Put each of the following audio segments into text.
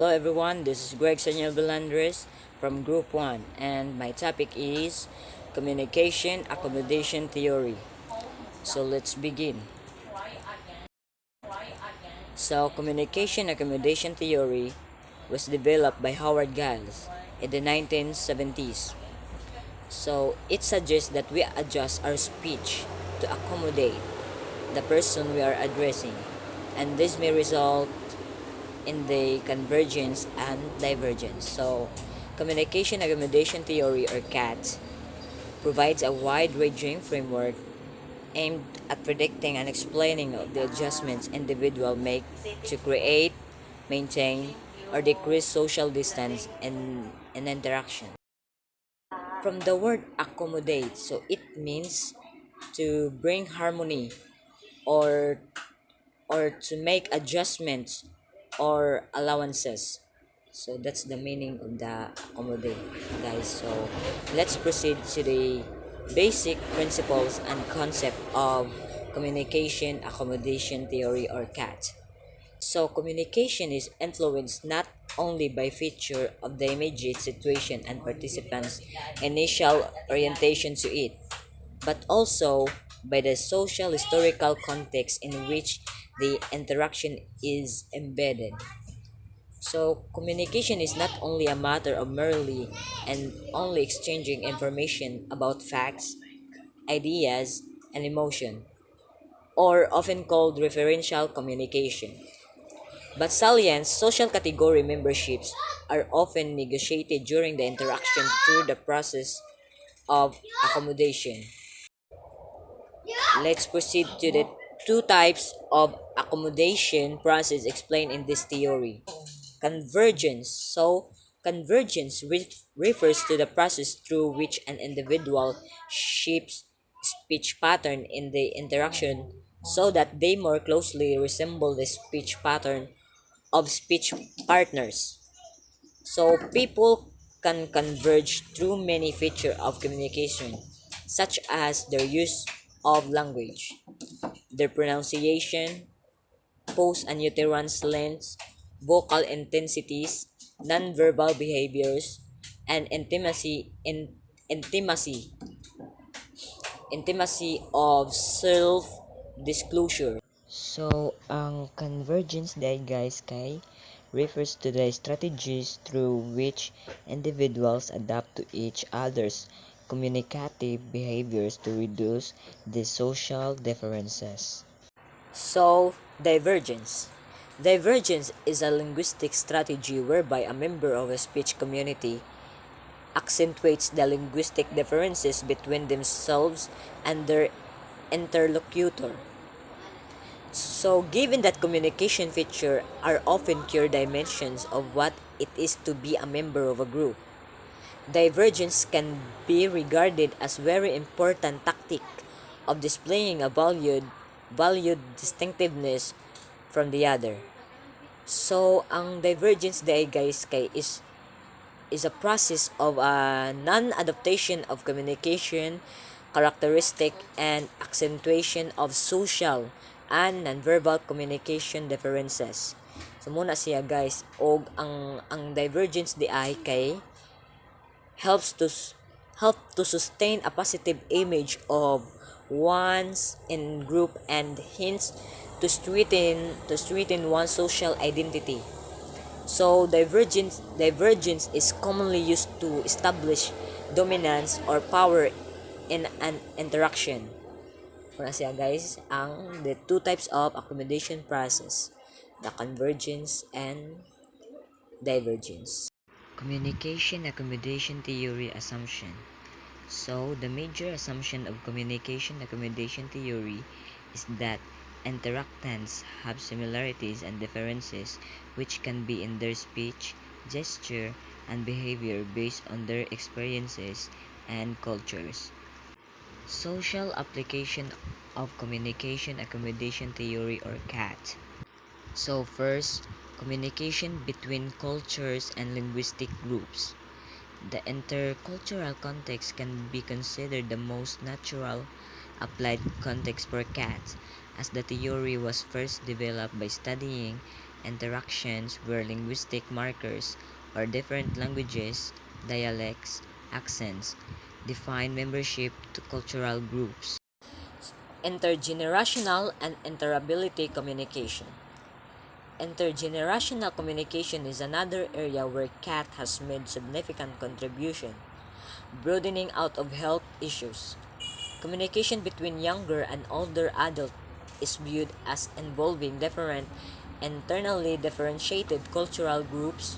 Hello everyone, this is Greg Senior Belandres from Group 1 and my topic is Communication Accommodation Theory. So let's begin. Communication Accommodation Theory was developed by Howard Giles in the 1970s. It suggests that we adjust our speech to accommodate the person we are addressing, and this may result in the convergence and divergence. Communication Accommodation Theory, or CAT, provides a wide-ranging framework aimed at predicting and explaining the adjustments individuals make to create, maintain, or decrease social distance in interaction. From the word accommodate, so it means to bring harmony or to make adjustments or allowances. So that's the meaning of the accommodate, guys. So let's proceed to the basic principles and concept of communication accommodation theory, or CAT. So communication is influenced not only by feature of the immediate situation and participants' initial orientation to it, but also by the social historical context in which the interaction is embedded. So communication is not only a matter of merely and only exchanging information about facts, ideas, and emotion, or often called referential communication. But salient social category memberships are often negotiated during the interaction through the process of accommodation. Let's proceed to the two types of accommodation process explained in this theory. Convergence. Convergence refers to the process through which an individual shapes speech pattern in the interaction so that they more closely resemble the speech pattern of speech partners. So people can converge through many features of communication, such as their use of language, their pronunciation, pose and utterance lengths, vocal intensities, nonverbal behaviors, and intimacy intimacy of self-disclosure. Ang convergence day guys kay refers to the strategies through which individuals adapt to each other's communicative behaviors to reduce the social differences. Divergence. Divergence is a linguistic strategy whereby a member of a speech community accentuates the linguistic differences between themselves and their interlocutor. Given that communication features are often core dimensions of what it is to be a member of a group, divergence can be regarded as very important tactic of displaying a valued distinctiveness from the other. Ang divergence day guys is a process of a non-adaptation of communication characteristic and accentuation of social and nonverbal communication differences. Muna siya guys, og ang divergence di ay kay helps to help to sustain a positive image of one's in group and hints to strengthen one's social identity. Divergence is commonly used to establish dominance or power in an interaction. Muna siya guys, ang the two types of accommodation process, the convergence and divergence. Communication accommodation theory assumption. The major assumption of communication accommodation theory is that interactants have similarities and differences which can be in their speech, gesture, and behavior based on their experiences and cultures. Social application of communication accommodation theory, or CAT. First, communication between cultures and linguistic groups. The intercultural context can be considered the most natural applied context for cats, as the theory was first developed by studying interactions where linguistic markers or different languages, dialects, accents define membership to cultural groups. Intergenerational and interability communication. Intergenerational communication is another area where CAT has made significant contribution, broadening out of health issues. Communication between younger and older adults is viewed as involving different, internally differentiated cultural groups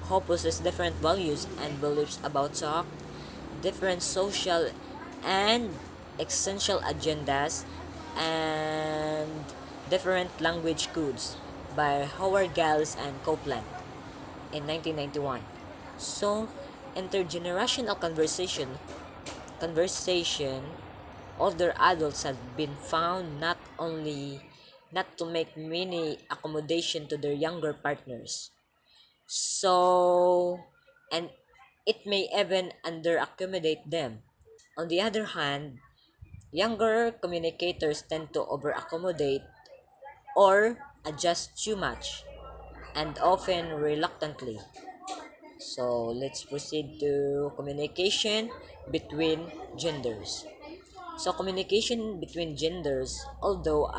who possess different values and beliefs about talk, different social and essential agendas, and different language codes by Howard Giles and Copeland in 1991. So, intergenerational conversation older adults have been found not to make many accommodation to their younger partners. So, and it may even under accommodate them. On the other hand, younger communicators tend to over accommodate or adjust too much and often reluctantly. So let's proceed to communication between genders. So communication between genders, although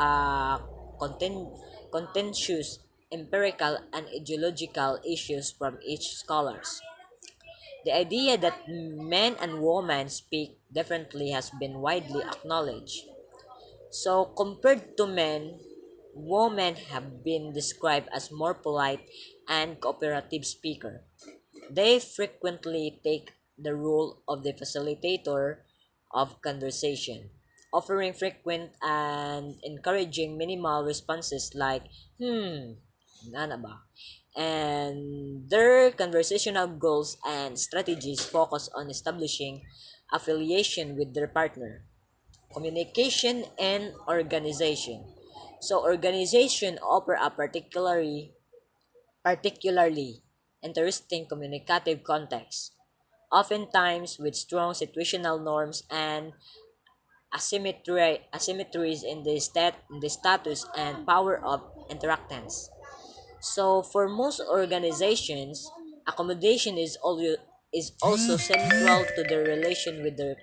contentious, empirical and ideological issues from each scholars. The idea that men and women speak differently has been widely acknowledged. So compared to men, women have been described as more polite and cooperative speaker. They frequently take the role of the facilitator of conversation, offering frequent and encouraging minimal responses like, nana ba? And their conversational goals and strategies focus on establishing affiliation with their partner. Communication and organization. So organization offer a particularly interesting communicative context, oftentimes with strong situational norms and asymmetries in the status and power of interactants. So for most organizations, accommodation is also central to their relation with their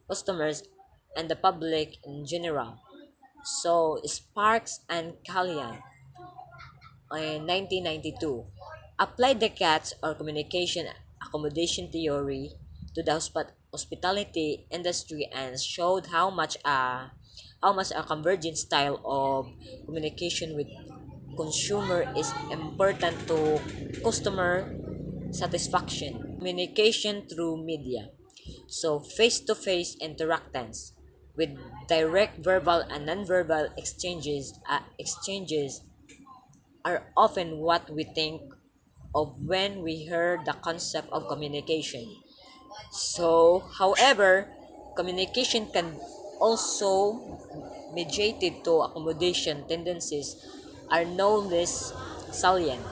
customers and the public in general. So Sparks and Callian in 1992 applied the CATS or communication accommodation theory to the hospitality industry and showed how much a convergent style of communication with consumer is important to customer satisfaction. Communication through media. So face-to-face interactance with direct verbal and nonverbal exchanges are often what we think of when we hear the concept of communication. So, however, communication can also mediated to accommodation tendencies are no less salient.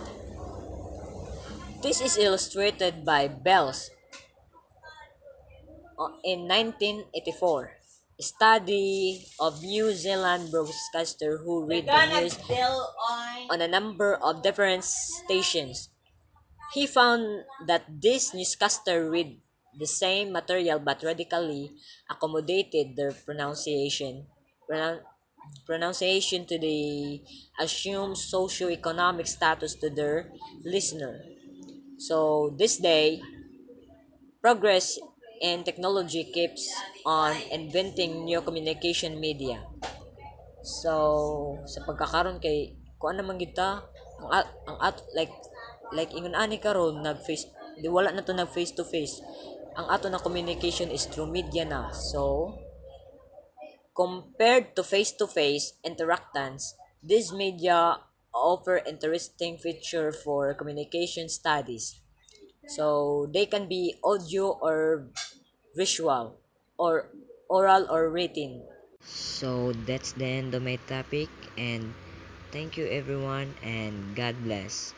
This is illustrated by Bell's in 1984 study of New Zealand broadcaster who read the news on a number of different stations. He found that this newscaster read the same material but radically accommodated their pronunciation to the assumed socio-economic status to their listener. So this day, progress in technology keeps on inventing new communication media. So sa pagkakaroon kay kuan naman kita like ingon ani karon nag face di wala na to nag face to face. Ang ato na communication is through media na. So compared to face interactants, these media offer interesting feature for communication studies. So they can be audio or visual or oral or written. So that's the end of my topic, and thank you everyone, and God bless.